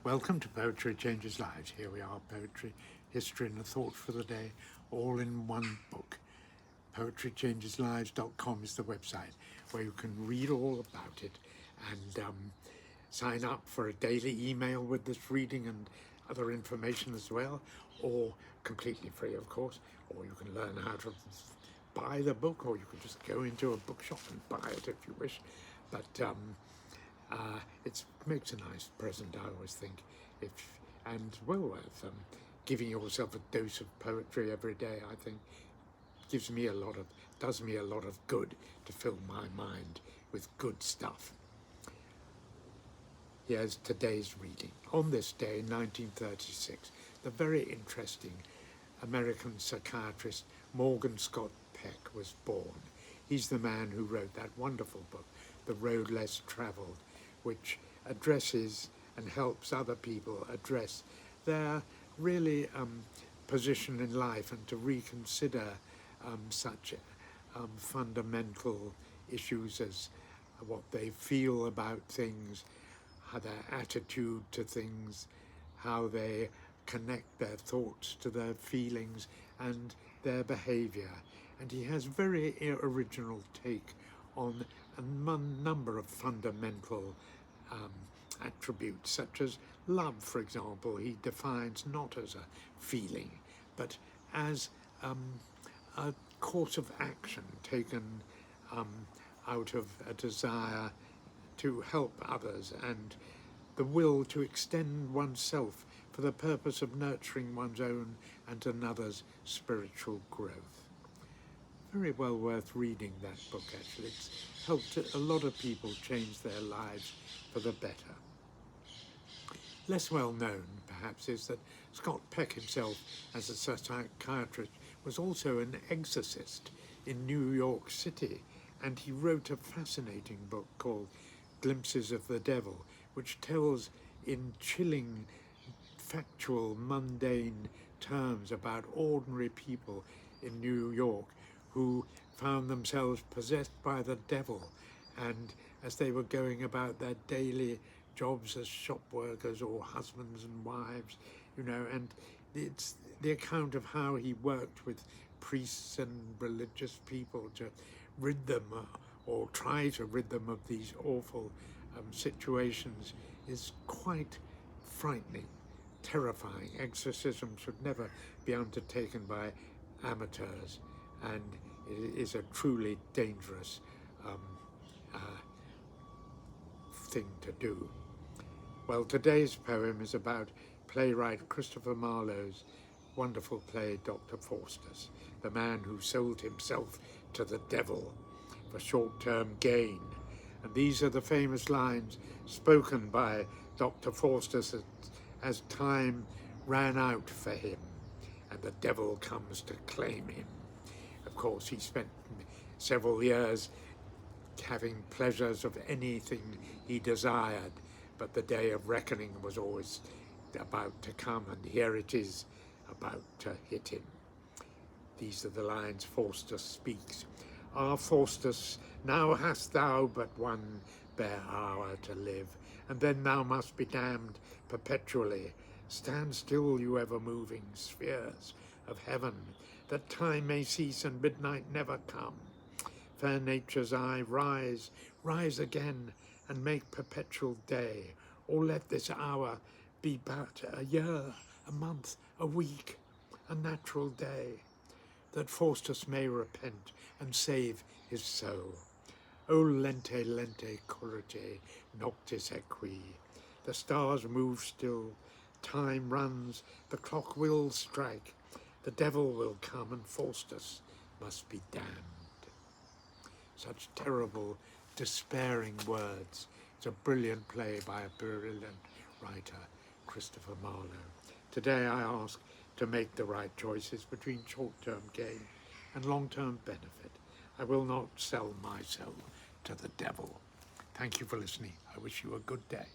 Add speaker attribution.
Speaker 1: Welcome to Poetry Changes Lives. Here we are, poetry, history and the thoughts for the day, all in one book. PoetryChangesLives.com is the website where you can read all about it and sign up for a daily email with this reading and other information as well, or completely free, of course, or you can learn how to buy the book, or you can just go into a bookshop and buy it if you wish. But it makes a nice present, I always think, and well worth giving yourself a dose of poetry every day. I think does me a lot of good to fill my mind with good stuff. Here's today's reading. On this day, 1936, the very interesting American psychiatrist Morgan Scott Peck was born. He's the man who wrote that wonderful book, The Road Less Traveled, which addresses and helps other people address their really position in life and to reconsider such fundamental issues as what they feel about things, how their attitude to things, how they connect their thoughts to their feelings and their behavior. And he has very original take on a number of fundamental attributes, such as love, for example. He defines not as a feeling, but as a course of action taken out of a desire to help others and the will to extend oneself for the purpose of nurturing one's own and another's spiritual growth. Very well worth reading that book, actually. It's helped a lot of people change their lives for the better. Less well known, perhaps, is that Scott Peck himself, as a psychiatrist, was also an exorcist in New York City, and he wrote a fascinating book called Glimpses of the Devil, which tells in chilling, factual, mundane terms about ordinary people in New York who found themselves possessed by the devil, and as they were going about their daily jobs as shop workers or husbands and wives, and it's the account of how he worked with priests and religious people to rid them or try to rid them of these awful situations is quite frightening, terrifying. Exorcism should never be undertaken by amateurs, and it is a truly dangerous thing to do. Well, today's poem is about playwright Christopher Marlowe's wonderful play, Doctor Faustus, the man who sold himself to the devil for short-term gain. And these are the famous lines spoken by Doctor Faustus as time ran out for him and the devil comes to claim him. Of course, he spent several years having pleasures of anything he desired, but the day of reckoning was always about to come, and here it is about to hit him. These are the lines Faustus speaks. Ah, Faustus, now hast thou but one bare hour to live, and then thou must be damned perpetually. Stand still, you ever-moving spheres of heaven, that time may cease and midnight never come. Fair nature's eye, rise, rise again, and make perpetual day, or let this hour be but a year, a month, a week, a natural day, that Faustus may repent and save his soul. O lente, lente, curate, noctis equi. The stars move still, time runs, the clock will strike, the devil will come and Faustus must be damned. Such terrible, despairing words. It's a brilliant play by a brilliant writer, Christopher Marlowe. Today I ask to make the right choices between short-term gain and long-term benefit. I will not sell myself to the devil. Thank you for listening. I wish you a good day.